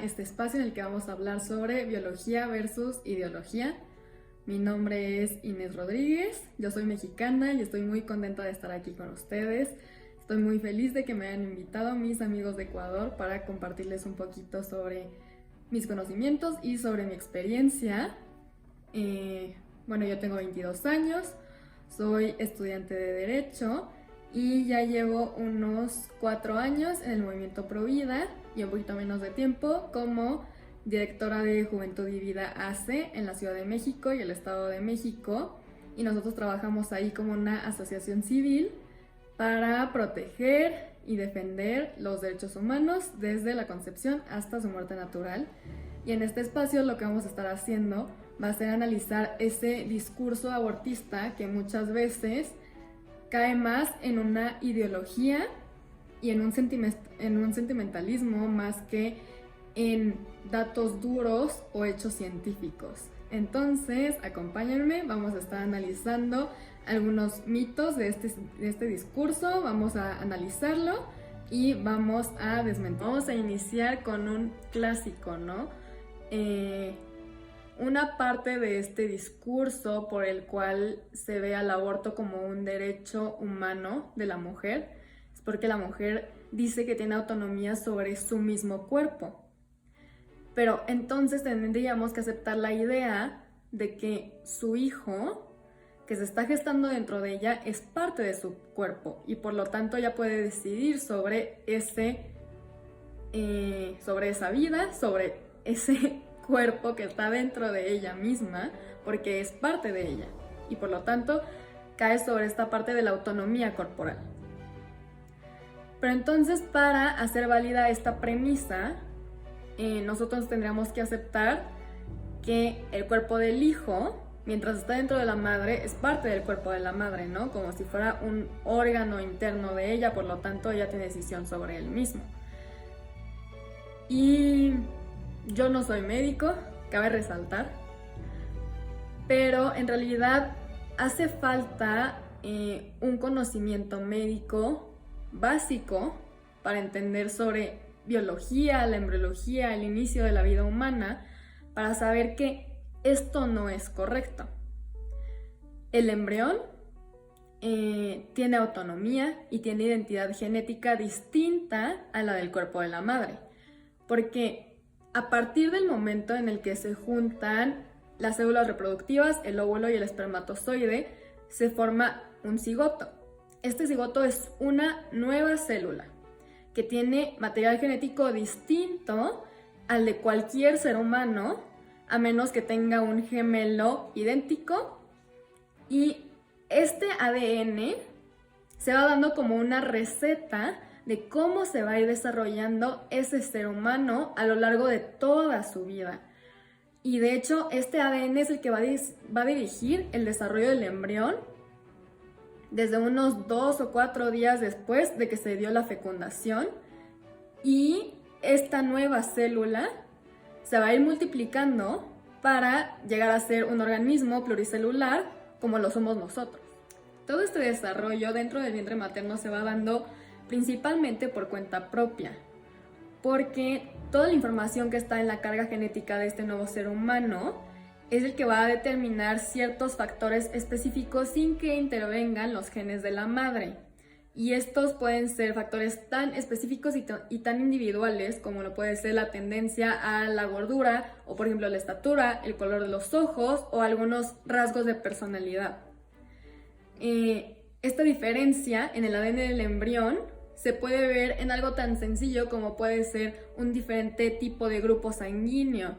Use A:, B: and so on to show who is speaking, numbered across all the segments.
A: este espacio en el que vamos a hablar sobre biología versus ideología. Mi nombre es Inés Rodríguez, yo soy mexicana y estoy muy contenta de estar aquí con ustedes. Estoy muy feliz de que me hayan invitado mis amigos de Ecuador para compartirles un poquito sobre mis conocimientos y sobre mi experiencia. Yo tengo 22 años, soy estudiante de Derecho y ya llevo unos 4 años en el movimiento Provida y un poquito menos de tiempo como directora de Juventud y Vida AC en la Ciudad de México y el Estado de México, y nosotros trabajamos ahí como una asociación civil para proteger y defender los derechos humanos desde la concepción hasta su muerte natural. Y en este espacio lo que vamos a estar haciendo va a ser analizar ese discurso abortista que muchas veces cae más en una ideología y en un sentimentalismo más que en datos duros o hechos científicos. Entonces, acompáñenme, vamos a estar analizando algunos mitos de este discurso, vamos a analizarlo y vamos a desmentir. Vamos a iniciar con un clásico, ¿no? Una parte de este discurso por el cual se ve al aborto como un derecho humano de la mujer es porque la mujer dice que tiene autonomía sobre su mismo cuerpo. Pero entonces tendríamos que aceptar la idea de que su hijo, que se está gestando dentro de ella, es parte de su cuerpo y por lo tanto ella puede decidir sobre esa vida, sobre ese cuerpo que está dentro de ella misma, porque es parte de ella y por lo tanto cae sobre esta parte de la autonomía corporal. Pero entonces, para hacer válida esta premisa, nosotros tendríamos que aceptar que el cuerpo del hijo, mientras está dentro de la madre, es parte del cuerpo de la madre, ¿no? Como si fuera un órgano interno de ella, por lo tanto ella tiene decisión sobre él mismo. Y yo no soy médico, cabe resaltar, pero en realidad hace falta un conocimiento médico básico para entender sobre biología, la embriología, el inicio de la vida humana, para saber que esto no es correcto. El embrión tiene autonomía y tiene identidad genética distinta a la del cuerpo de la madre, porque a partir del momento en el que se juntan las células reproductivas, el óvulo y el espermatozoide, se forma un cigoto. Este cigoto es una nueva célula que tiene material genético distinto al de cualquier ser humano, a menos que tenga un gemelo idéntico, y este ADN se va dando como una receta de cómo se va a ir desarrollando ese ser humano a lo largo de toda su vida. Y de hecho, este ADN es el que va a dirigir el desarrollo del embrión desde unos 2 o 4 días después de que se dio la fecundación, y esta nueva célula se va a ir multiplicando para llegar a ser un organismo pluricelular como lo somos nosotros. Todo este desarrollo dentro del vientre materno se va dando principalmente por cuenta propia, porque toda la información que está en la carga genética de este nuevo ser humano es el que va a determinar ciertos factores específicos sin que intervengan los genes de la madre. Y estos pueden ser factores tan específicos y tan individuales como lo puede ser la tendencia a la gordura o, por ejemplo, la estatura, el color de los ojos o algunos rasgos de personalidad. Esta diferencia en el ADN del embrión se puede ver en algo tan sencillo como puede ser un diferente tipo de grupo sanguíneo.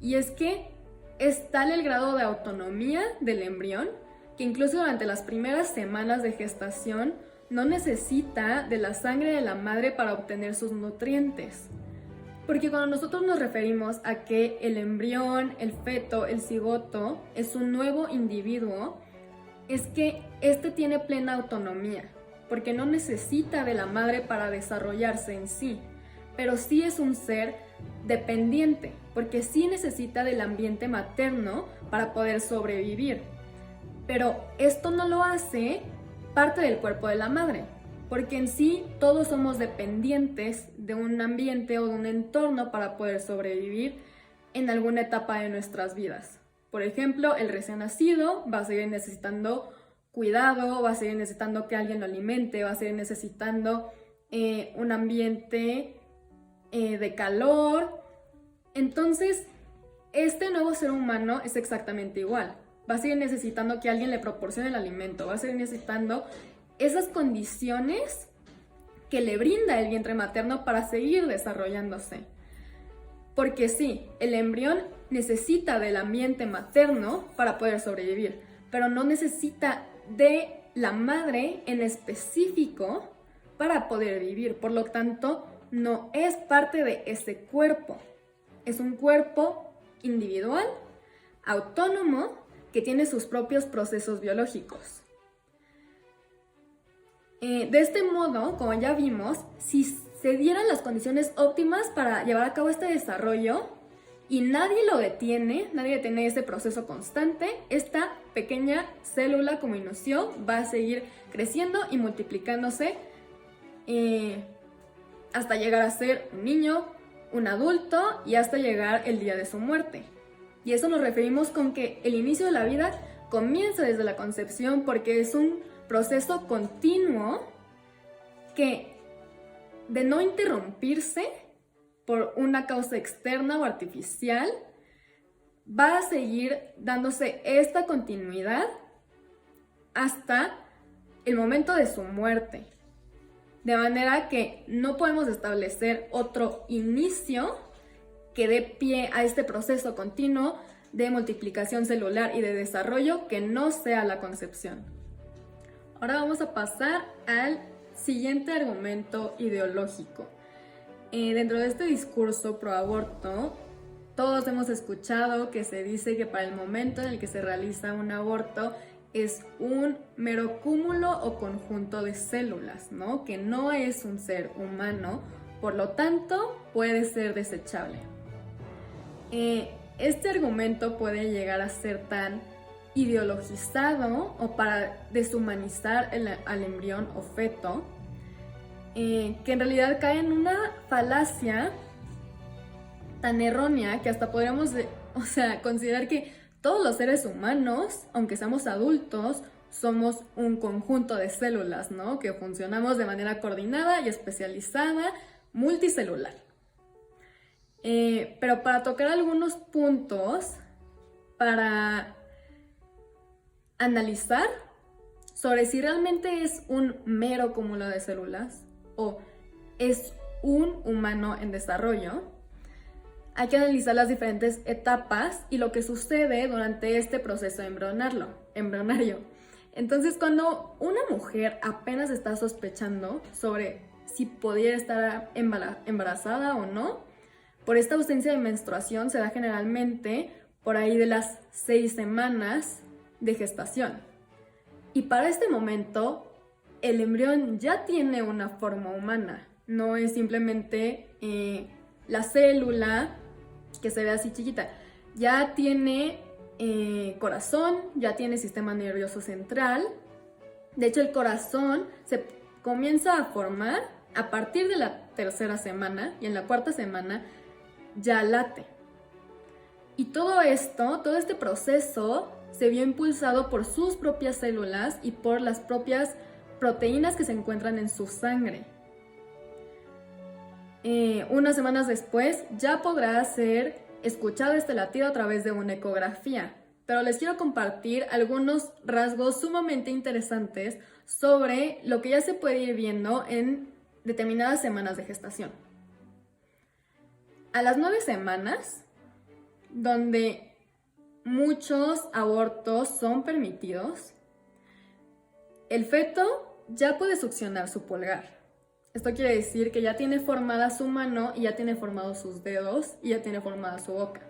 A: Y es que es tal el grado de autonomía del embrión que incluso durante las primeras semanas de gestación no necesita de la sangre de la madre para obtener sus nutrientes. Porque cuando nosotros nos referimos a que el embrión, el feto, el cigoto es un nuevo individuo, es que este tiene plena autonomía, porque no necesita de la madre para desarrollarse en sí, pero sí es un ser dependiente, porque sí necesita del ambiente materno para poder sobrevivir. Pero esto no lo hace parte del cuerpo de la madre. porque en sí todos somos dependientes de un ambiente o de un entorno para poder sobrevivir en alguna etapa de nuestras vidas. Por ejemplo, el recién nacido va a seguir necesitando cuidado, va a seguir necesitando que alguien lo alimente, va a seguir necesitando un ambiente de calor. Entonces, este nuevo ser humano es exactamente igual. Va a seguir necesitando que alguien le proporcione el alimento, va a seguir necesitando esas condiciones que le brinda el vientre materno para seguir desarrollándose. Porque sí, el embrión necesita del ambiente materno para poder sobrevivir, pero no necesita de la madre en específico para poder vivir. Por lo tanto, no es parte de ese cuerpo. Es un cuerpo individual, autónomo, que tiene sus propios procesos biológicos. De este modo, como ya vimos, si se dieran las condiciones óptimas para llevar a cabo este desarrollo y nadie lo detiene, nadie detiene ese proceso constante, esta pequeña célula como inició va a seguir creciendo y multiplicándose hasta llegar a ser un niño, un adulto y hasta llegar el día de su muerte. Y eso nos referimos con que el inicio de la vida comienza desde la concepción, porque es un proceso continuo que, de no interrumpirse por una causa externa o artificial, va a seguir dándose esta continuidad hasta el momento de su muerte. De manera que no podemos establecer otro inicio que dé pie a este proceso continuo de multiplicación celular y de desarrollo que no sea la concepción. Ahora vamos a pasar al siguiente argumento ideológico. Dentro de este discurso pro aborto, todos hemos escuchado que se dice que para el momento en el que se realiza un aborto es un mero cúmulo o conjunto de células, ¿no? Que no es un ser humano, por lo tanto puede ser desechable. Este argumento puede llegar a ser tan ideologizado o para deshumanizar al embrión o feto, que en realidad cae en una falacia tan errónea que hasta podríamos considerar que todos los seres humanos, aunque seamos adultos, somos un conjunto de células, ¿no? Que funcionamos de manera coordinada y especializada, multicelular. Pero para tocar algunos puntos, para analizar sobre si realmente es un mero cúmulo de células o es un humano en desarrollo, hay que analizar las diferentes etapas y lo que sucede durante este proceso embrionario. Entonces, cuando una mujer apenas está sospechando sobre si pudiera estar embarazada o no, por esta ausencia de menstruación se da generalmente por ahí de las 6 semanas de gestación. Y para este momento, el embrión ya tiene una forma humana. No es simplemente la célula que se ve así chiquita. Ya tiene corazón, ya tiene sistema nervioso central. De hecho, el corazón se comienza a formar a partir de la 3ª semana y en la 4ª semana ya late. Y todo este proceso se vio impulsado por sus propias células y por las propias proteínas que se encuentran en su sangre. Unas semanas después ya podrá ser escuchado este latido a través de una ecografía, pero les quiero compartir algunos rasgos sumamente interesantes sobre lo que ya se puede ir viendo en determinadas semanas de gestación. A las 9 semanas, donde muchos abortos son permitidos, el feto ya puede succionar su pulgar. Esto quiere decir que ya tiene formada su mano y ya tiene formados sus dedos y ya tiene formada su boca.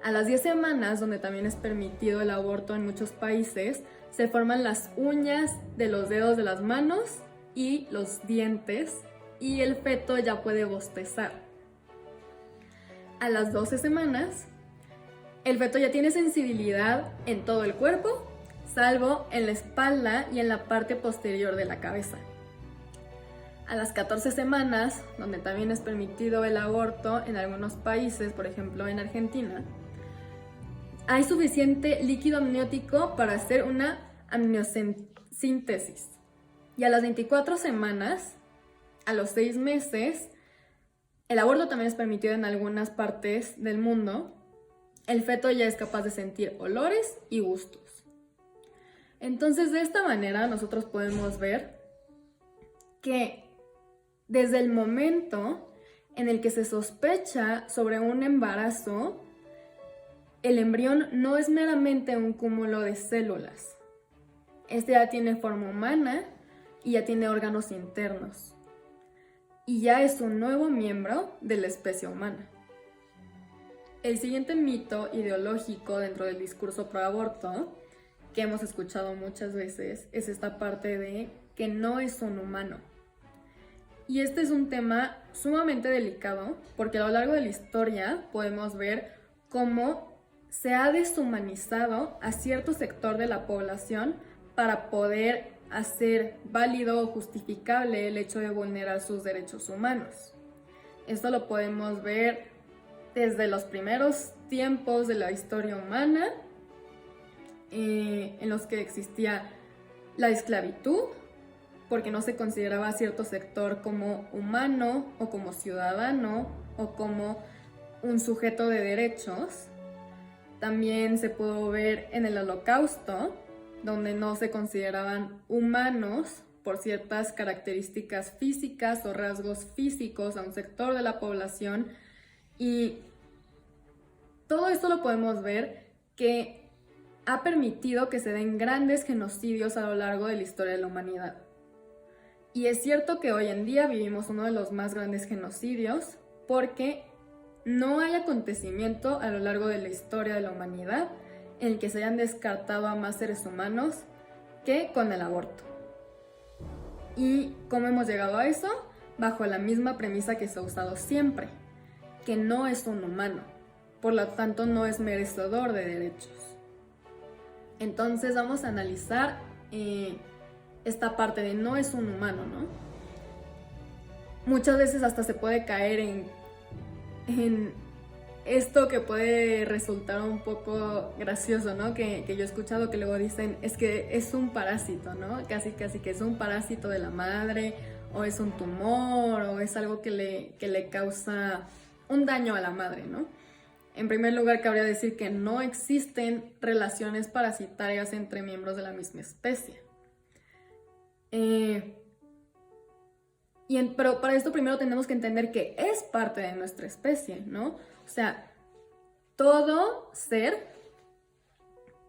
A: A las 10 semanas, donde también es permitido el aborto en muchos países, se forman las uñas de los dedos de las manos y los dientes y el feto ya puede bostezar. A las 12 semanas, el feto ya tiene sensibilidad en todo el cuerpo, salvo en la espalda y en la parte posterior de la cabeza. a las 14 semanas, donde también es permitido el aborto en algunos países, por ejemplo en Argentina, hay suficiente líquido amniótico para hacer una amniosíntesis. Y a las 24 semanas, a los 6 meses, el aborto también es permitido en algunas partes del mundo. El feto ya es capaz de sentir olores y gustos. Entonces, de esta manera nosotros podemos ver que desde el momento en el que se sospecha sobre un embarazo, el embrión no es meramente un cúmulo de células. Este ya tiene forma humana y ya tiene órganos internos. Y ya es un nuevo miembro de la especie humana. El siguiente mito ideológico dentro del discurso pro aborto, que hemos escuchado muchas veces, es esta parte de que no es un humano. Y este es un tema sumamente delicado porque a lo largo de la historia podemos ver cómo se ha deshumanizado a cierto sector de la población para poder hacer válido o justificable el hecho de vulnerar sus derechos humanos. Esto lo podemos ver desde los primeros tiempos de la historia humana, en los que existía la esclavitud, porque no se consideraba a cierto sector como humano o como ciudadano o como un sujeto de derechos. También se pudo ver en el Holocausto, donde no se consideraban humanos por ciertas características físicas o rasgos físicos a un sector de la población. Y todo esto lo podemos ver que ha permitido que se den grandes genocidios a lo largo de la historia de la humanidad. Y es cierto que hoy en día vivimos uno de los más grandes genocidios porque no hay acontecimiento a lo largo de la historia de la humanidad en el que se hayan descartado a más seres humanos que con el aborto. ¿Y cómo hemos llegado a eso? Bajo la misma premisa que se ha usado siempre, que no es un humano, por lo tanto no es merecedor de derechos. Entonces vamos a analizar esta parte de no es un humano, ¿no? Muchas veces hasta se puede caer en esto que puede resultar un poco gracioso, ¿no? Que yo he escuchado que luego dicen, es que es un parásito, ¿no? Casi que es un parásito de la madre, o es un tumor, o es algo que le causa un daño a la madre, ¿no? En primer lugar, cabría decir que no existen relaciones parasitarias entre miembros de la misma especie. Pero para esto primero tenemos que entender que es parte de nuestra especie, ¿no? O sea, todo ser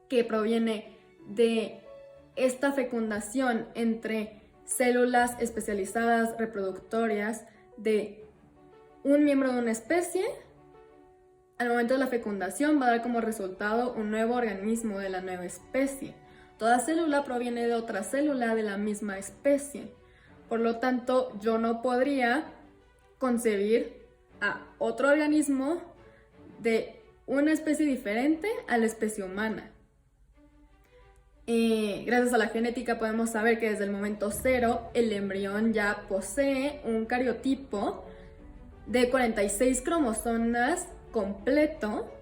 A: que proviene de esta fecundación entre células especializadas reproductorias de un miembro de una especie, al momento de la fecundación va a dar como resultado un nuevo organismo de la nueva especie. Toda célula proviene de otra célula de la misma especie. Por lo tanto, yo no podría concebir a otro organismo de una especie diferente a la especie humana. Gracias a la genética podemos saber que desde el momento cero el embrión ya posee un cariotipo de 46 cromosomas completo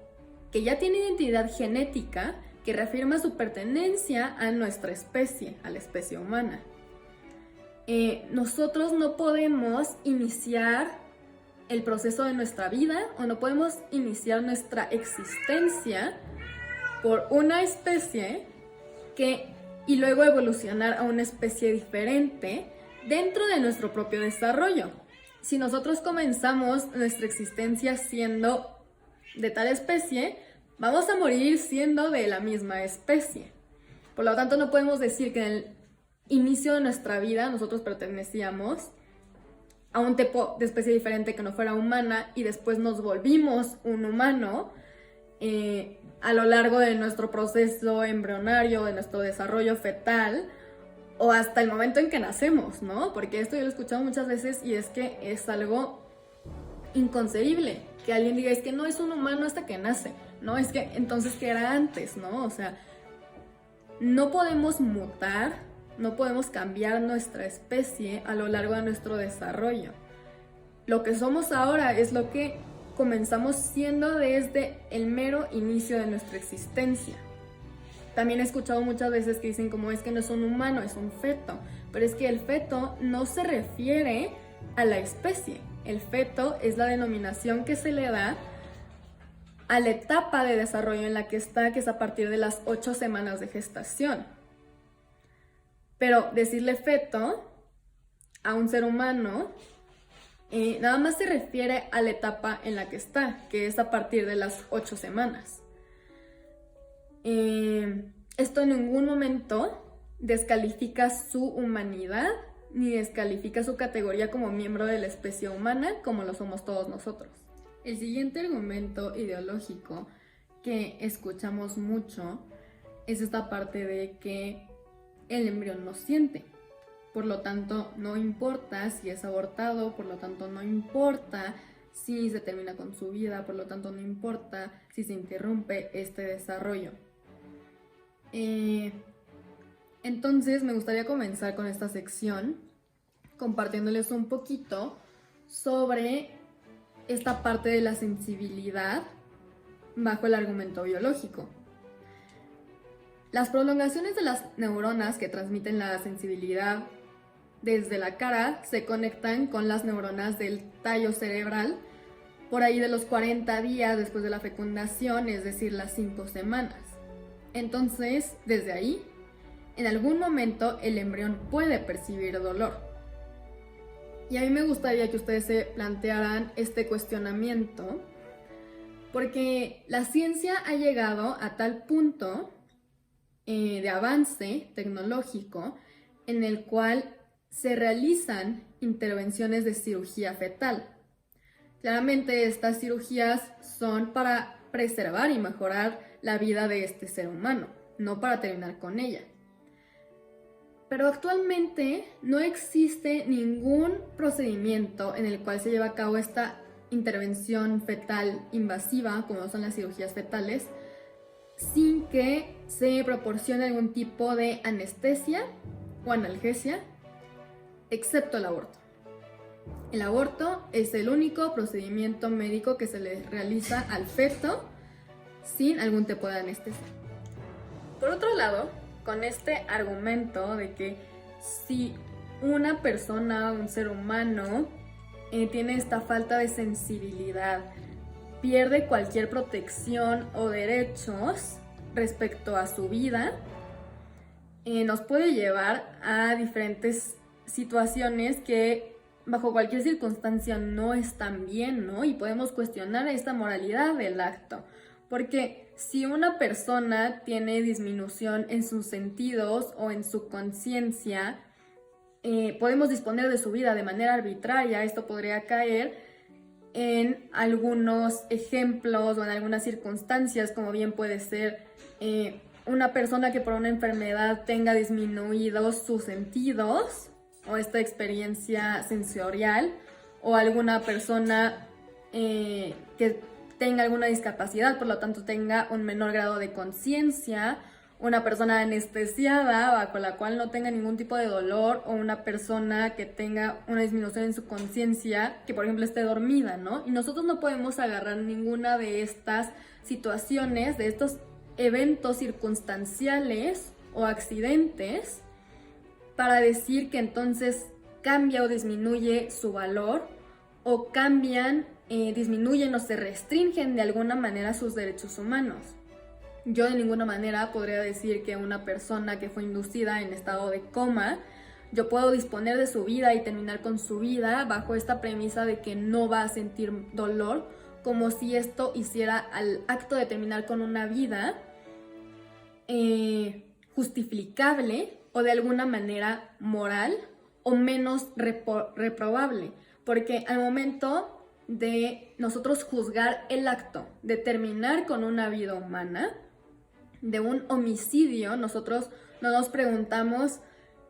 A: que ya tiene identidad genética que reafirma su pertenencia a nuestra especie, a la especie humana. Nosotros no podemos iniciar el proceso de nuestra vida o no podemos iniciar nuestra existencia por una especie y luego evolucionar a una especie diferente dentro de nuestro propio desarrollo. Si nosotros comenzamos nuestra existencia siendo de tal especie, vamos a morir siendo de la misma especie. Por lo tanto, no podemos decir que en el inicio de nuestra vida nosotros pertenecíamos a un tipo de especie diferente que no fuera humana y después nos volvimos un humano a lo largo de nuestro proceso embrionario, de nuestro desarrollo fetal o hasta el momento en que nacemos, ¿no? Porque esto yo lo he escuchado muchas veces y es que es algo inconcebible que alguien diga, es que no es un humano hasta que nace, ¿no? Es que entonces, ¿qué era antes, no? O sea, no podemos mutar no podemos cambiar nuestra especie a lo largo de nuestro desarrollo. Lo que somos ahora es lo que comenzamos siendo desde el mero inicio de nuestra existencia. También he escuchado muchas veces que dicen como es que no es un humano, es un feto, pero es que el feto no se refiere a la especie. El feto es la denominación que se le da a la etapa de desarrollo en la que está, que es a partir de las 8 semanas de gestación. Pero decirle feto a un ser humano nada más se refiere a la etapa en la que está, que es a partir de las 8 semanas. Esto en ningún momento descalifica su humanidad ni descalifica su categoría como miembro de la especie humana, como lo somos todos nosotros. El siguiente argumento ideológico que escuchamos mucho es esta parte de que el embrión no siente. Por lo tanto, no importa si es abortado, por lo tanto, no importa si se termina con su vida, por lo tanto, no importa si se interrumpe este desarrollo. Entonces, me gustaría comenzar con esta sección compartiéndoles un poquito sobre esta parte de la sensibilidad bajo el argumento biológico. Las prolongaciones de las neuronas que transmiten la sensibilidad desde la cara se conectan con las neuronas del tallo cerebral por ahí de los 40 días después de la fecundación, es decir, las 5 semanas. Entonces, desde ahí, en algún momento el embrión puede percibir dolor. Y a mí me gustaría que ustedes se plantearan este cuestionamiento, porque la ciencia ha llegado a tal punto de avance tecnológico en el cual se realizan intervenciones de cirugía fetal. Claramente estas cirugías son para preservar y mejorar la vida de este ser humano, no para terminar con ella. Pero actualmente no existe ningún procedimiento en el cual se lleva a cabo esta intervención fetal invasiva, como son las cirugías fetales, sin que se proporcione algún tipo de anestesia o analgesia, excepto el aborto. El aborto es el único procedimiento médico que se le realiza al feto sin algún tipo de anestesia. Por otro lado, con este argumento de que si una persona, un ser humano, tiene esta falta de sensibilidad, pierde cualquier protección o derechos respecto a su vida, nos puede llevar a diferentes situaciones que bajo cualquier circunstancia no están bien, ¿no? Y podemos cuestionar esta moralidad del acto. Porque si una persona tiene disminución en sus sentidos o en su conciencia, podemos disponer de su vida de manera arbitraria. Esto podría caer en algunos ejemplos o en algunas circunstancias, como bien puede ser una persona que por una enfermedad tenga disminuidos sus sentidos o esta experiencia sensorial, o alguna persona que tenga alguna discapacidad, por lo tanto tenga un menor grado de conciencia, una persona anestesiada bajo la cual no tenga ningún tipo de dolor, o una persona que tenga una disminución en su conciencia, que por ejemplo esté dormida, ¿no? Y nosotros no podemos agarrar ninguna de estas situaciones, de estos eventos circunstanciales o accidentes, para decir que entonces cambia o disminuye su valor, o cambian, disminuyen o se restringen de alguna manera sus derechos humanos. Yo de ninguna manera podría decir que una persona que fue inducida en estado de coma, yo puedo disponer de su vida y terminar con su vida bajo esta premisa de que no va a sentir dolor, como si esto hiciera al acto de terminar con una vida justificable o de alguna manera moral o menos reprobable. Porque al momento de nosotros juzgar el acto de terminar con una vida humana, de un homicidio, nosotros no nos preguntamos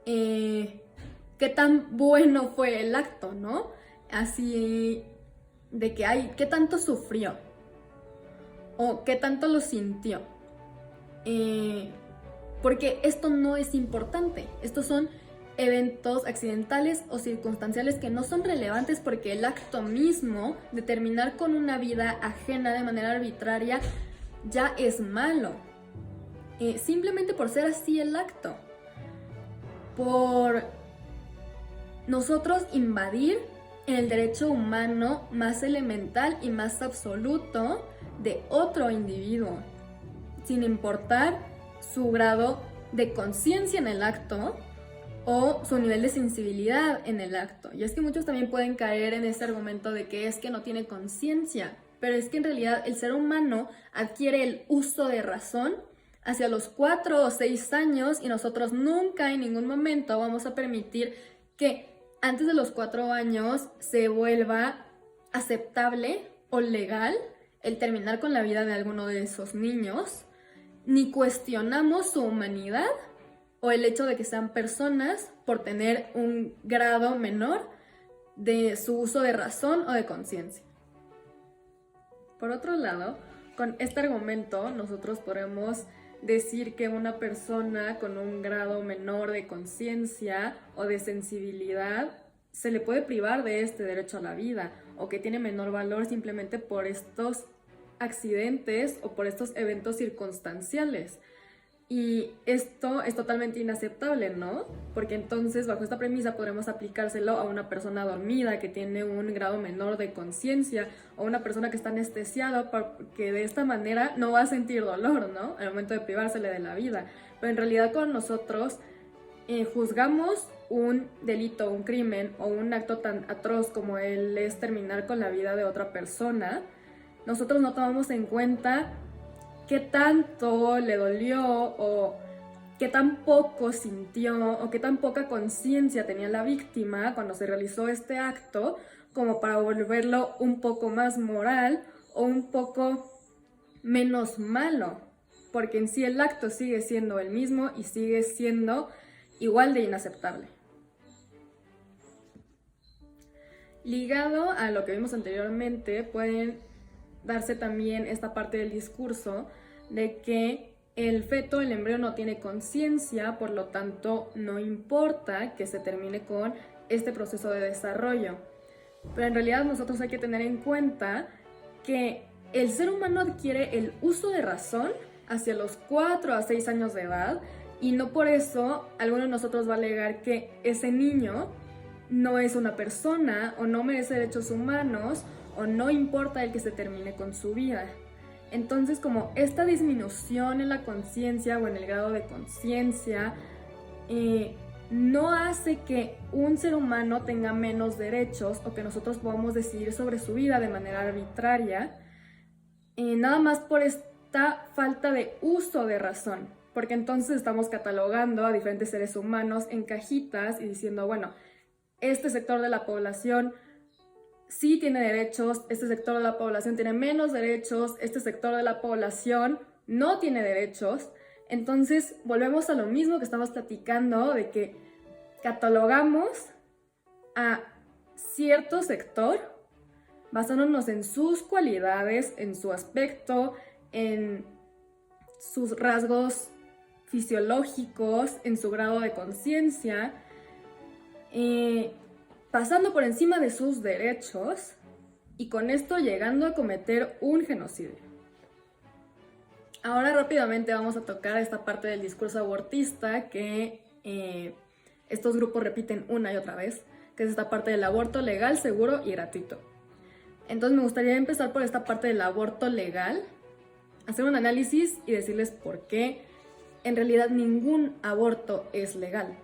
A: qué tan bueno fue el acto, ¿no? Así de que, qué tanto sufrió o qué tanto lo sintió. porque esto no es importante. Estos son eventos accidentales o circunstanciales que no son relevantes porque el acto mismo de terminar con una vida ajena de manera arbitraria ya es malo. Simplemente por ser así el acto. Por nosotros invadir el derecho humano más elemental y más absoluto de otro individuo, sin importar su grado de conciencia en el acto o su nivel de sensibilidad en el acto. Y es que muchos también pueden caer en este argumento de que es que no tiene conciencia, pero es que en realidad el ser humano adquiere el uso de razón hacia los 4 o 6 años y nosotros nunca en ningún momento vamos a permitir que antes de los 4 años se vuelva aceptable o legal el terminar con la vida de alguno de esos niños, ni cuestionamos su humanidad o el hecho de que sean personas por tener un grado menor de su uso de razón o de conciencia. Por otro lado, con este argumento nosotros podemos decir que una persona con un grado menor de conciencia o de sensibilidad se le puede privar de este derecho a la vida, o que tiene menor valor simplemente por estos accidentes o por estos eventos circunstanciales. Y esto es totalmente inaceptable, ¿no? Porque entonces, bajo esta premisa, podremos aplicárselo a una persona dormida que tiene un grado menor de conciencia, o una persona que está anestesiada, porque de esta manera no va a sentir dolor, ¿no? Al momento de privársele de la vida. Pero en realidad, con nosotros juzgamos un delito, un crimen o un acto tan atroz como el es terminar con la vida de otra persona, nosotros no tomamos en cuenta qué tanto le dolió o qué tan poco sintió o qué tan poca conciencia tenía la víctima cuando se realizó este acto como para volverlo un poco más moral o un poco menos malo, porque en sí el acto sigue siendo el mismo y sigue siendo igual de inaceptable. Ligado a lo que vimos anteriormente, pueden darse también esta parte del discurso de que el feto, el embrión, no tiene conciencia, por lo tanto no importa que se termine con este proceso de desarrollo. Pero en realidad nosotros hay que tener en cuenta que el ser humano adquiere el uso de razón hacia los 4 a 6 años de edad, y no por eso alguno de nosotros va a alegar que ese niño no es una persona o no merece derechos humanos o no importa el que se termine con su vida. Entonces, como esta disminución en la conciencia o en el grado de conciencia no hace que un ser humano tenga menos derechos o que nosotros podamos decidir sobre su vida de manera arbitraria, nada más por esta falta de uso de razón, porque entonces estamos catalogando a diferentes seres humanos en cajitas y diciendo, bueno, este sector de la población sí tiene derechos, este sector de la población tiene menos derechos, este sector de la población no tiene derechos. Entonces volvemos a lo mismo que estamos platicando, de que catalogamos a cierto sector basándonos en sus cualidades, en su aspecto, en sus rasgos fisiológicos, en su grado de conciencia, pasando por encima de sus derechos y con esto llegando a cometer un genocidio. Ahora rápidamente vamos a tocar esta parte del discurso abortista que estos grupos repiten una y otra vez, que es esta parte del aborto legal, seguro y gratuito. Entonces me gustaría empezar por esta parte del aborto legal, hacer un análisis y decirles por qué en realidad ningún aborto es legal.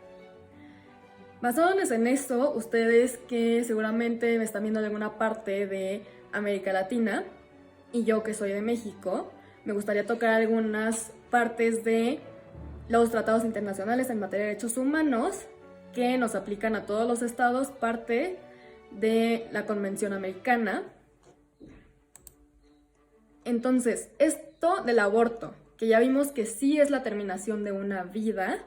A: Basándonos en eso, ustedes que seguramente me están viendo de alguna parte de América Latina y yo que soy de México, me gustaría tocar algunas partes de los tratados internacionales en materia de derechos humanos que nos aplican a todos los estados, parte de la Convención Americana. Entonces, esto del aborto, que ya vimos que sí es la terminación de una vida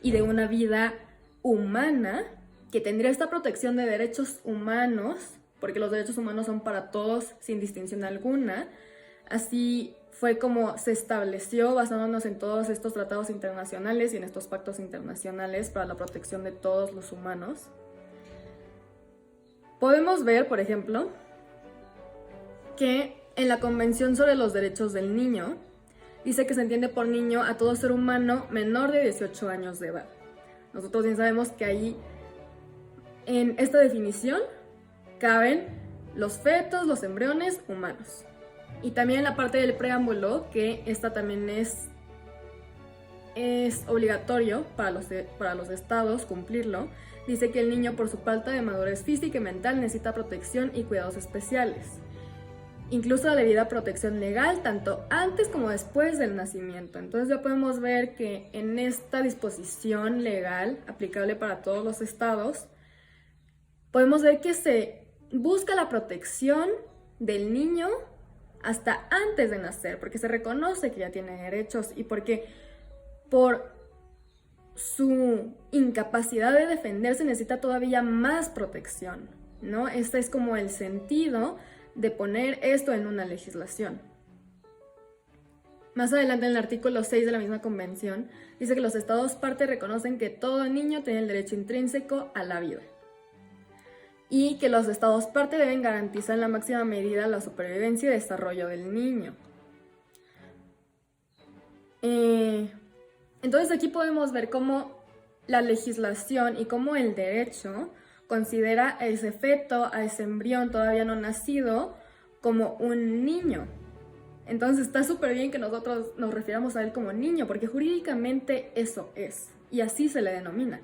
A: y de una vida humana, que tendría esta protección de derechos humanos, porque los derechos humanos son para todos sin distinción alguna. Así fue como se estableció basándonos en todos estos tratados internacionales y en estos pactos internacionales para la protección de todos los humanos. Podemos ver, por ejemplo, que en la Convención sobre los Derechos del Niño dice que se entiende por niño a todo ser humano menor de 18 años de edad. Nosotros bien sabemos que ahí en esta definición caben los fetos, los embriones humanos. Y también en la parte del preámbulo, que esta también es obligatorio para los estados cumplirlo, dice que el niño por su falta de madurez física y mental necesita protección y cuidados especiales. Incluso la debida protección legal, tanto antes como después del nacimiento. Entonces ya podemos ver que en esta disposición legal aplicable para todos los estados, podemos ver que se busca la protección del niño hasta antes de nacer, porque se reconoce que ya tiene derechos y porque por su incapacidad de defenderse necesita todavía más protección, ¿no? Este es como el sentido de poner esto en una legislación. Más adelante en el artículo 6 de la misma convención dice que los estados parte reconocen que todo niño tiene el derecho intrínseco a la vida y que los estados parte deben garantizar en la máxima medida la supervivencia y desarrollo del niño. Entonces aquí podemos ver cómo la legislación y cómo el derecho considera a ese feto, a ese embrión todavía no nacido, como un niño. Entonces está súper bien que nosotros nos refiramos a él como niño, porque jurídicamente eso es, y así se le denomina.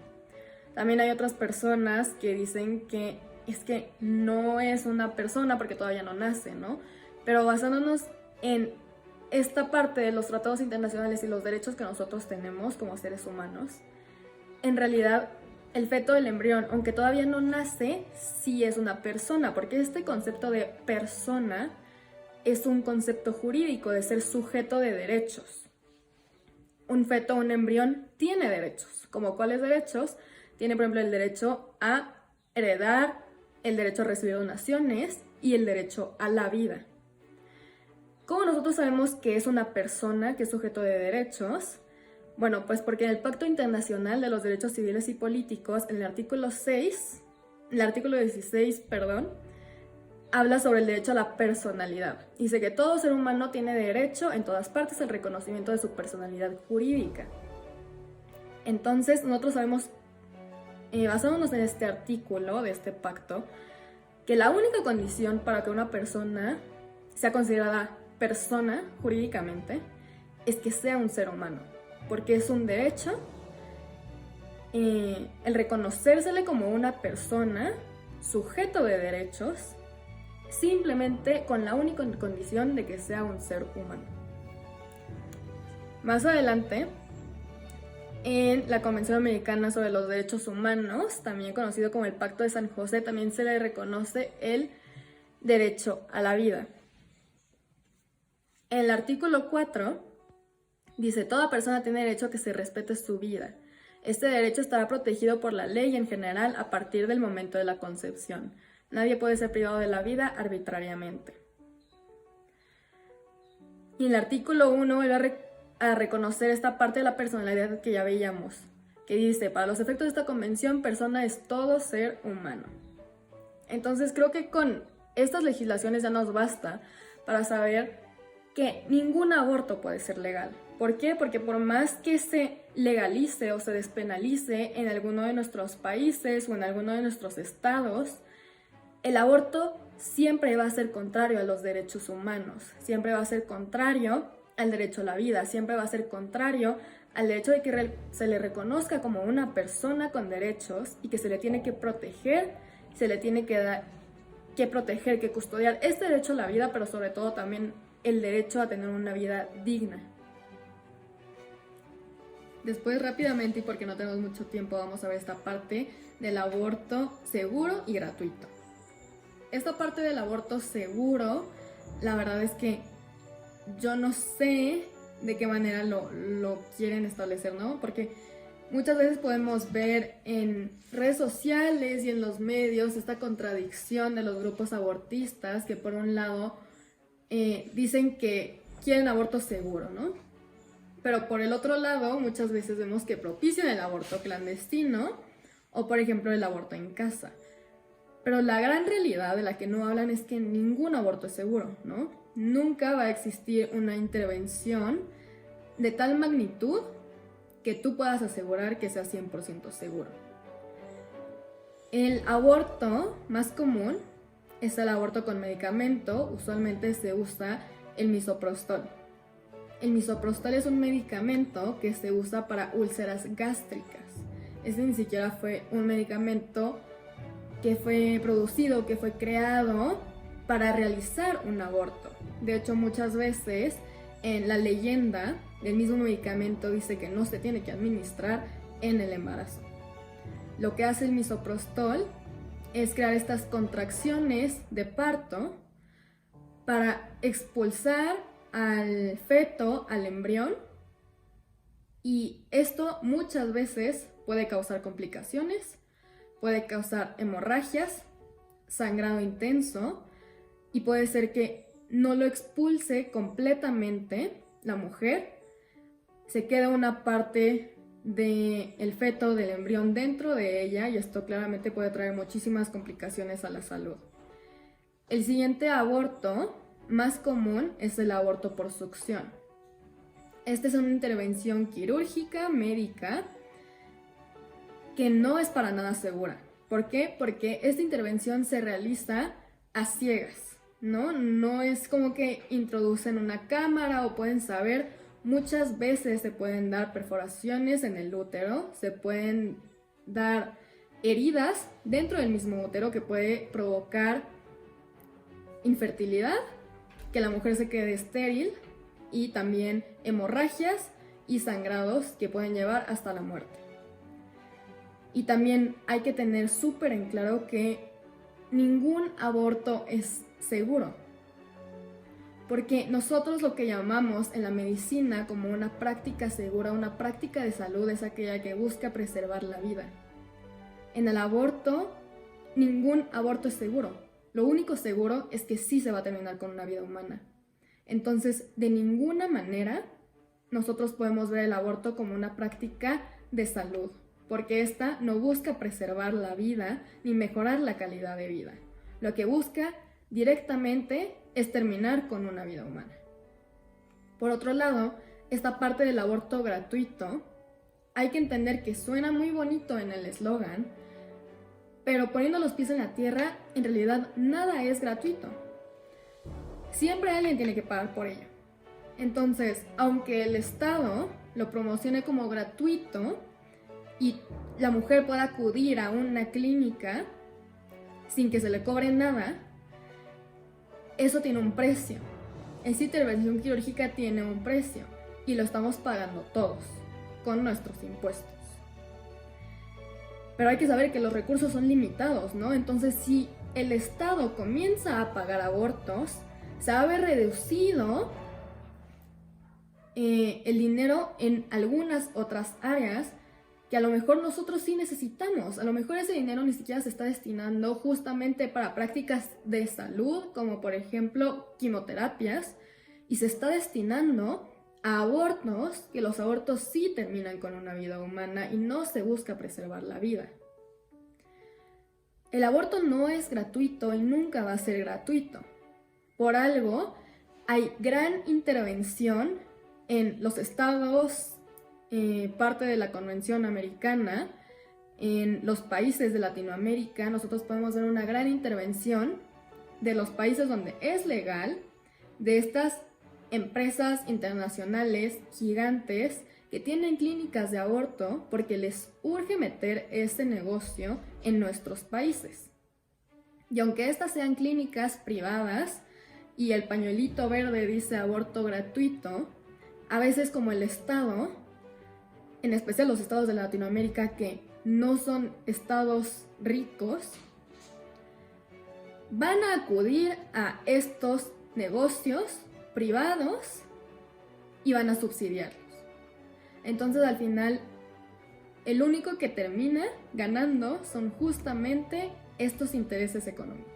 A: También hay otras personas que dicen que es que no es una persona porque todavía no nace, ¿no? Pero basándonos en esta parte de los tratados internacionales y los derechos que nosotros tenemos como seres humanos, en realidad el feto del embrión, aunque todavía no nace, sí es una persona, porque este concepto de persona es un concepto jurídico de ser sujeto de derechos. Un feto o un embrión tiene derechos. ¿Como cuáles derechos? Tiene, por ejemplo, el derecho a heredar, el derecho a recibir donaciones y el derecho a la vida. ¿Cómo nosotros sabemos que es una persona que es sujeto de derechos? Bueno, pues porque en el Pacto Internacional de los Derechos Civiles y Políticos, en el artículo 16, habla sobre el derecho a la personalidad. Dice que todo ser humano tiene derecho en todas partes al reconocimiento de su personalidad jurídica. Entonces, nosotros sabemos, basándonos en este artículo de este pacto, que la única condición para que una persona sea considerada persona jurídicamente es que sea un ser humano, porque es un derecho el reconocérsele como una persona sujeto de derechos, simplemente con la única condición de que sea un ser humano. Más adelante, en la Convención Americana sobre los Derechos Humanos, también conocido como el Pacto de San José, también se le reconoce el derecho a la vida. En el artículo 4 dice: toda persona tiene derecho a que se respete su vida. Este derecho estará protegido por la ley en general a partir del momento de la concepción. Nadie puede ser privado de la vida arbitrariamente. Y en el artículo 1 vuelve a reconocer esta parte de la personalidad que ya veíamos, que dice: para los efectos de esta convención, persona es todo ser humano. Entonces creo que con estas legislaciones ya nos basta para saber que ningún aborto puede ser legal. ¿Por qué? Porque por más que se legalice o se despenalice en alguno de nuestros países o en alguno de nuestros estados, el aborto siempre va a ser contrario a los derechos humanos, siempre va a ser contrario al derecho a la vida, siempre va a ser contrario al derecho de que se le reconozca como una persona con derechos y que se le tiene que proteger, se le tiene que proteger, que custodiar este derecho a la vida, pero sobre todo también el derecho a tener una vida digna. Después, rápidamente, y porque no tenemos mucho tiempo, vamos a ver esta parte del aborto seguro y gratuito. Esta parte del aborto seguro, la verdad es que yo no sé de qué manera lo quieren establecer, ¿no? Porque muchas veces podemos ver en redes sociales y en los medios esta contradicción de los grupos abortistas que por un lado dicen que quieren aborto seguro, ¿no? Pero por el otro lado, muchas veces vemos que propician el aborto clandestino o, por ejemplo, el aborto en casa. Pero la gran realidad de la que no hablan es que ningún aborto es seguro, ¿no? Nunca va a existir una intervención de tal magnitud que tú puedas asegurar que sea 100% seguro. El aborto más común es el aborto con medicamento. Usualmente se usa el misoprostol. El misoprostol es un medicamento que se usa para úlceras gástricas. Este ni siquiera fue un medicamento que fue producido, que fue creado para realizar un aborto. De hecho, muchas veces en la leyenda del mismo medicamento dice que no se tiene que administrar en el embarazo. Lo que hace el misoprostol es crear estas contracciones de parto para expulsar al feto, al embrión, y esto muchas veces puede causar complicaciones, puede causar hemorragias, sangrado intenso, y puede ser que no lo expulse completamente la mujer, se queda una parte del feto, del embrión dentro de ella, y esto claramente puede traer muchísimas complicaciones a la salud. El siguiente aborto más común es el aborto por succión. Esta es una intervención quirúrgica, médica, que no es para nada segura. ¿Por qué? Porque esta intervención se realiza a ciegas, ¿no? No es como que introducen una cámara o pueden saber. Muchas veces se pueden dar perforaciones en el útero, se pueden dar heridas dentro del mismo útero que puede provocar infertilidad, que la mujer se quede estéril, y también hemorragias y sangrados que pueden llevar hasta la muerte. Y también hay que tener súper en claro que ningún aborto es seguro, porque nosotros lo que llamamos en la medicina como una práctica segura, una práctica de salud, es aquella que busca preservar la vida. En el aborto, ningún aborto es seguro. Lo único seguro es que sí se va a terminar con una vida humana. Entonces, de ninguna manera nosotros podemos ver el aborto como una práctica de salud, porque esta no busca preservar la vida ni mejorar la calidad de vida. Lo que busca directamente es terminar con una vida humana. Por otro lado, esta parte del aborto gratuito, hay que entender que suena muy bonito en el eslogan, pero poniendo los pies en la tierra, en realidad nada es gratuito. Siempre alguien tiene que pagar por ello. Entonces, aunque el Estado lo promocione como gratuito y la mujer pueda acudir a una clínica sin que se le cobre nada, eso tiene un precio. Esa intervención quirúrgica tiene un precio y lo estamos pagando todos con nuestros impuestos. Pero hay que saber que los recursos son limitados, ¿no? Entonces, si el Estado comienza a pagar abortos, se va a ver reducido el dinero en algunas otras áreas que a lo mejor nosotros sí necesitamos. A lo mejor ese dinero ni siquiera se está destinando justamente para prácticas de salud, como por ejemplo quimioterapias, y se está destinando a abortos, que los abortos sí terminan con una vida humana y no se busca preservar la vida. El aborto no es gratuito y nunca va a ser gratuito. Por algo, hay gran intervención en los estados, parte de la Convención Americana, en los países de Latinoamérica. Nosotros podemos ver una gran intervención de los países donde es legal, de estas empresas internacionales gigantes que tienen clínicas de aborto porque les urge meter este negocio en nuestros países. Y aunque estas sean clínicas privadas y el pañuelito verde dice aborto gratuito, a veces como el Estado, en especial los estados de Latinoamérica que no son estados ricos, van a acudir a estos negocios privados y van a subsidiarlos. Entonces al final el único que termina ganando son justamente estos intereses económicos.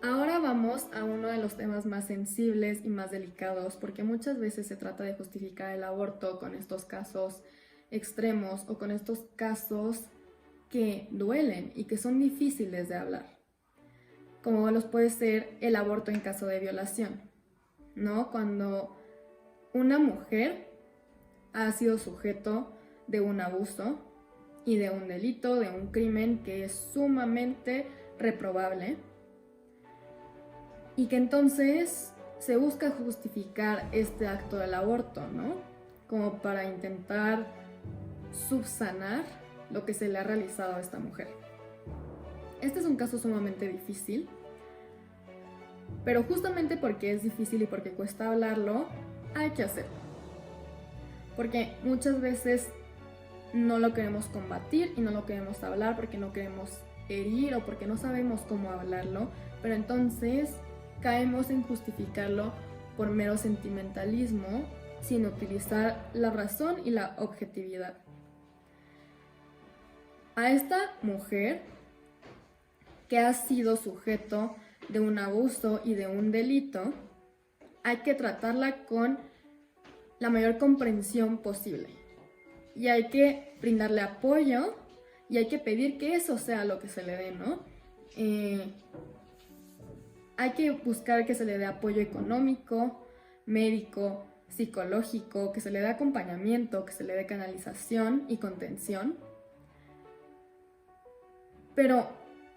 A: Ahora vamos a uno de los temas más sensibles y más delicados, porque muchas veces se trata de justificar el aborto con estos casos extremos o con estos casos que duelen y que son difíciles de hablar, como los puede ser el aborto en caso de violación, ¿no? Cuando una mujer ha sido sujeto de un abuso y de un delito, de un crimen que es sumamente reprobable, y que entonces se busca justificar este acto del aborto, ¿no? Como para intentar subsanar lo que se le ha realizado a esta mujer. Este es un caso sumamente difícil, pero justamente porque es difícil y porque cuesta hablarlo, hay que hacerlo. Porque muchas veces no lo queremos combatir y no lo queremos hablar porque no queremos herir o porque no sabemos cómo hablarlo, pero entonces caemos en justificarlo por mero sentimentalismo sin utilizar la razón y la objetividad. A esta mujer que ha sido sujeto de un abuso y de un delito, hay que tratarla con la mayor comprensión posible. Y hay que brindarle apoyo y hay que pedir que eso sea lo que se le dé, ¿no? Hay que buscar que se le dé apoyo económico, médico, psicológico, que se le dé acompañamiento, que se le dé canalización y contención. Pero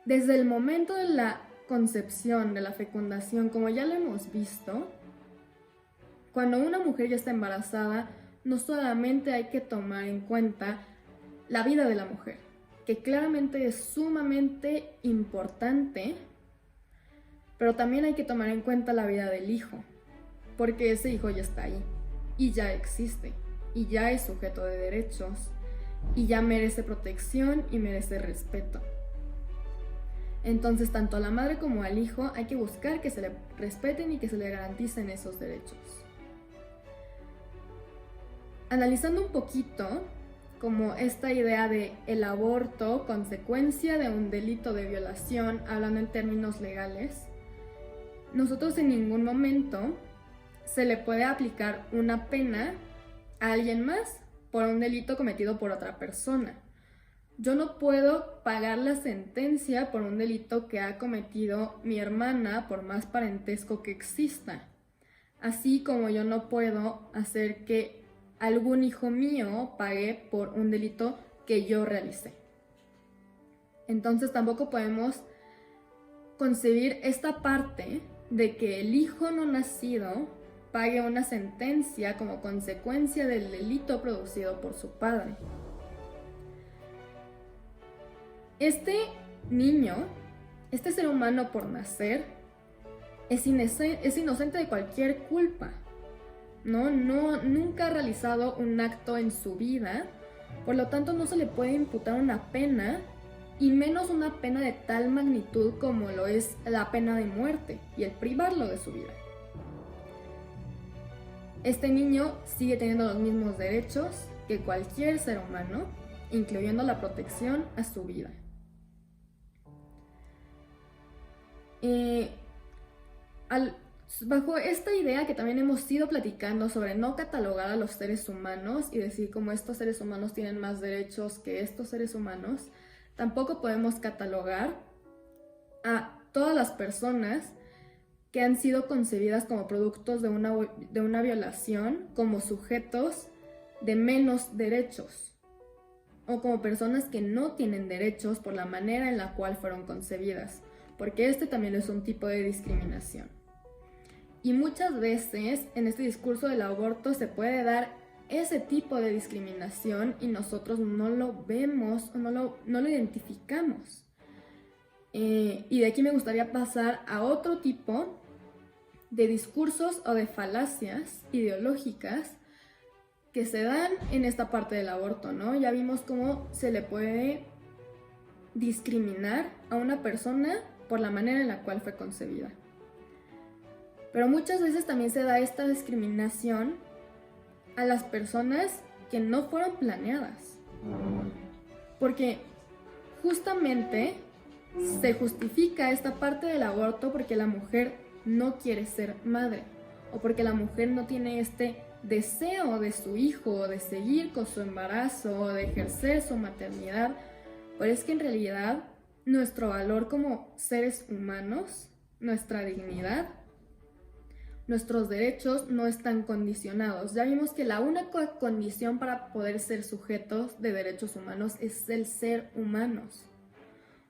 A: desde el momento de la concepción, de la fecundación, como ya lo hemos visto, cuando una mujer ya está embarazada, no solamente hay que tomar en cuenta la vida de la mujer, que claramente es sumamente importante, pero también hay que tomar en cuenta la vida del hijo, porque ese hijo ya está ahí, y ya existe, y ya es sujeto de derechos, y ya merece protección y merece respeto. Entonces, tanto a la madre como al hijo hay que buscar que se le respeten y que se le garanticen esos derechos. Analizando un poquito como esta idea de el aborto, consecuencia de un delito de violación, hablando en términos legales, nosotros en ningún momento se le puede aplicar una pena a alguien más por un delito cometido por otra persona. Yo no puedo pagar la sentencia por un delito que ha cometido mi hermana, por más parentesco que exista. Así como yo no puedo hacer que algún hijo mío pague por un delito que yo realicé. Entonces tampoco podemos concebir esta parte de que el hijo no nacido pague una sentencia como consecuencia del delito producido por su padre. Este niño, este ser humano por nacer, es inocente de cualquier culpa. Nunca ha realizado un acto en su vida, por lo tanto no se le puede imputar una pena, y menos una pena de tal magnitud como lo es la pena de muerte y el privarlo de su vida. Este niño sigue teniendo los mismos derechos que cualquier ser humano, incluyendo la protección a su vida. Bajo esta idea que también hemos ido platicando sobre no catalogar a los seres humanos y decir como estos seres humanos tienen más derechos que estos seres humanos, tampoco podemos catalogar a todas las personas que han sido concebidas como productos de una violación como sujetos de menos derechos o como personas que no tienen derechos por la manera en la cual fueron concebidas, porque este también es un tipo de discriminación. Y muchas veces en este discurso del aborto se puede dar ese tipo de discriminación y nosotros no lo vemos o no lo identificamos. Y de aquí me gustaría pasar a otro tipo de discursos o de falacias ideológicas que se dan en esta parte del aborto, ¿no? Ya vimos cómo se le puede discriminar a una persona por la manera en la cual fue concebida. Pero muchas veces también se da esta discriminación a las personas que no fueron planeadas. Porque justamente se justifica esta parte del aborto porque la mujer no quiere ser madre o porque la mujer no tiene este deseo de su hijo, de seguir con su embarazo, de ejercer su maternidad. Pero es que en realidad nuestro valor como seres humanos, nuestra dignidad, nuestros derechos no están condicionados. Ya vimos que la única condición para poder ser sujetos de derechos humanos es el ser humanos.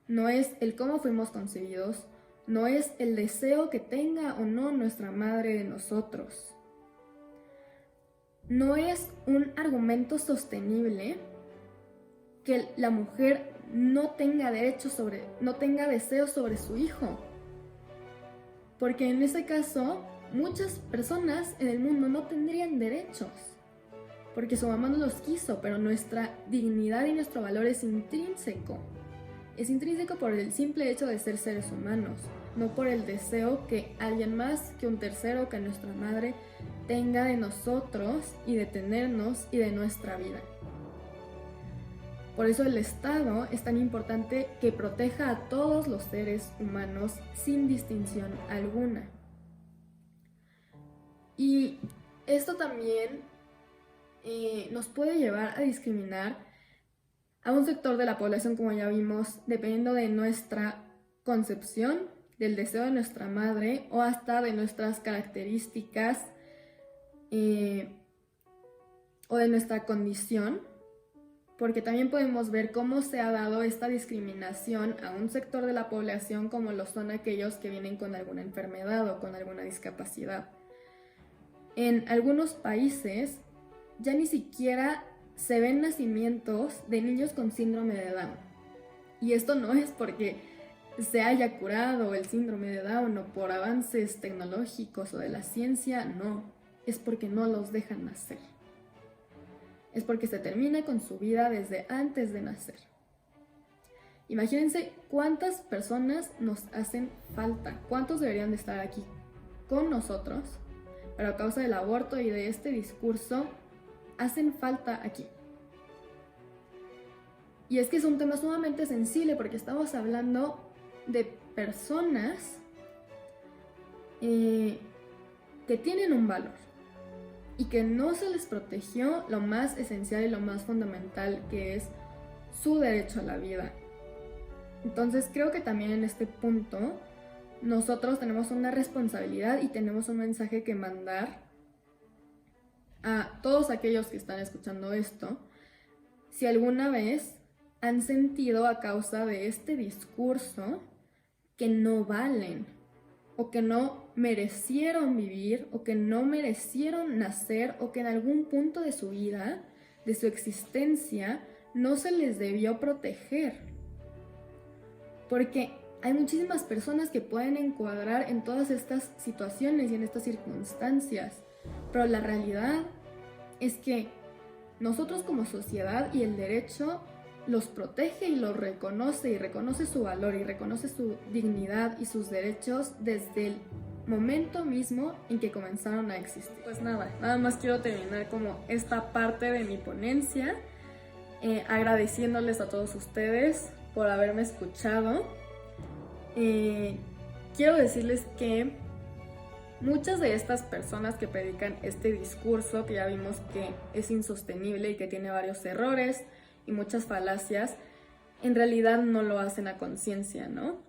A: No es el cómo fuimos concebidos, no es el deseo que tenga o no nuestra madre de nosotros. No es un argumento sostenible que la mujer no tenga deseo sobre su hijo. Porque en ese caso, muchas personas en el mundo no tendrían derechos. Porque su mamá no los quiso, pero nuestra dignidad y nuestro valor es intrínseco. Es intrínseco por el simple hecho de ser seres humanos, no por el deseo que alguien más, que un tercero, que nuestra madre tenga de nosotros y de tenernos y de nuestra vida. Por eso el Estado es tan importante que proteja a todos los seres humanos sin distinción alguna. Y esto también nos puede llevar a discriminar a un sector de la población, como ya vimos, dependiendo de nuestra concepción, del deseo de nuestra madre o hasta de nuestras características o de nuestra condición, porque también podemos ver cómo se ha dado esta discriminación a un sector de la población como lo son aquellos que vienen con alguna enfermedad o con alguna discapacidad. En algunos países ya ni siquiera se ven nacimientos de niños con síndrome de Down. Y esto no es porque se haya curado el síndrome de Down o por avances tecnológicos o de la ciencia, no. Es porque no los dejan nacer. Es porque se termina con su vida desde antes de nacer. Imagínense cuántas personas nos hacen falta, cuántos deberían de estar aquí con nosotros, pero a causa del aborto y de este discurso, hacen falta aquí. Y es que es un tema sumamente sensible porque estamos hablando de personas que tienen un valor y que no se les protegió lo más esencial y lo más fundamental, que es su derecho a la vida. Entonces creo que también en este punto nosotros tenemos una responsabilidad y tenemos un mensaje que mandar a todos aquellos que están escuchando esto. Si alguna vez han sentido a causa de este discurso que no valen o que no merecieron vivir o que no merecieron nacer o que en algún punto de su vida, de su existencia, no se les debió proteger. Porque hay muchísimas personas que pueden encuadrar en todas estas situaciones y en estas circunstancias, pero la realidad es que nosotros como sociedad y el derecho los protege y los reconoce y reconoce su valor y reconoce su dignidad y sus derechos desde el momento mismo en que comenzaron a existir. Pues nada más quiero terminar como esta parte de mi ponencia agradeciéndoles a todos ustedes por haberme escuchado. Quiero decirles que muchas de estas personas que predican este discurso, que ya vimos que es insostenible y que tiene varios errores y muchas falacias, en realidad no lo hacen a conciencia, ¿no?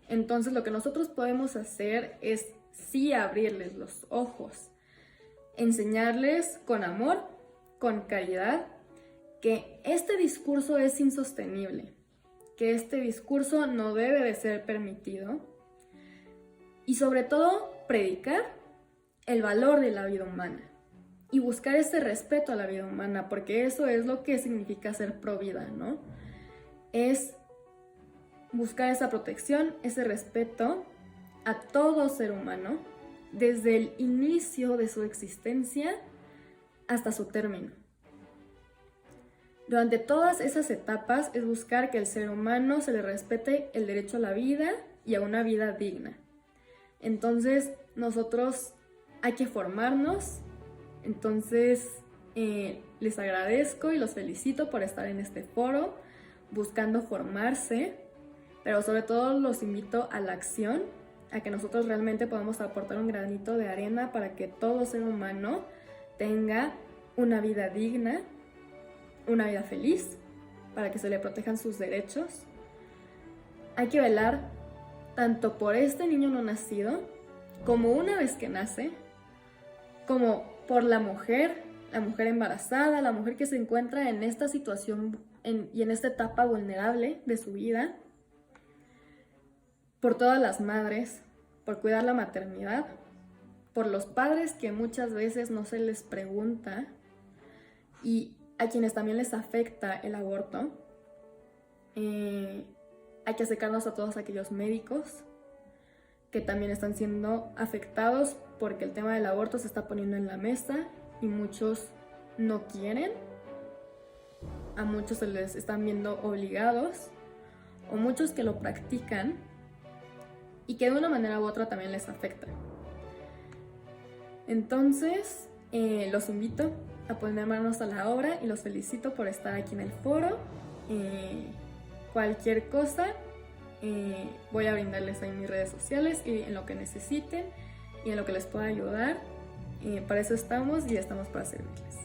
A: Entonces lo que nosotros podemos hacer es sí abrirles los ojos, enseñarles con amor, con caridad, que este discurso es insostenible, que este discurso no debe de ser permitido y sobre todo predicar el valor de la vida humana y buscar ese respeto a la vida humana, porque eso es lo que significa ser pro vida, ¿no? Es buscar esa protección, ese respeto a todo ser humano desde el inicio de su existencia hasta su término. Durante todas esas etapas es buscar que al ser humano se le respete el derecho a la vida y a una vida digna. Entonces, nosotros hay que formarnos. Entonces, les agradezco y los felicito por estar en este foro, buscando formarse pero sobre todo los invito a la acción, a que nosotros realmente podamos aportar un granito de arena para que todo ser humano tenga una vida digna, una vida feliz, para que se le protejan sus derechos. Hay que velar tanto por este niño no nacido, como una vez que nace, como por la mujer embarazada, la mujer que se encuentra en esta situación y en esta etapa vulnerable de su vida, por todas las madres, por cuidar la maternidad, por los padres que muchas veces no se les pregunta y a quienes también les afecta el aborto. Hay que acercarnos a todos aquellos médicos que también están siendo afectados porque el tema del aborto se está poniendo en la mesa y muchos no quieren, a muchos se les están viendo obligados, o muchos que lo practican y que de una manera u otra también les afecta. Entonces, los invito a poner manos a la obra y los felicito por estar aquí en el foro. Cualquier cosa, voy a brindarles ahí mis redes sociales y en lo que necesiten y en lo que les pueda ayudar. Para eso estamos y estamos para servirles.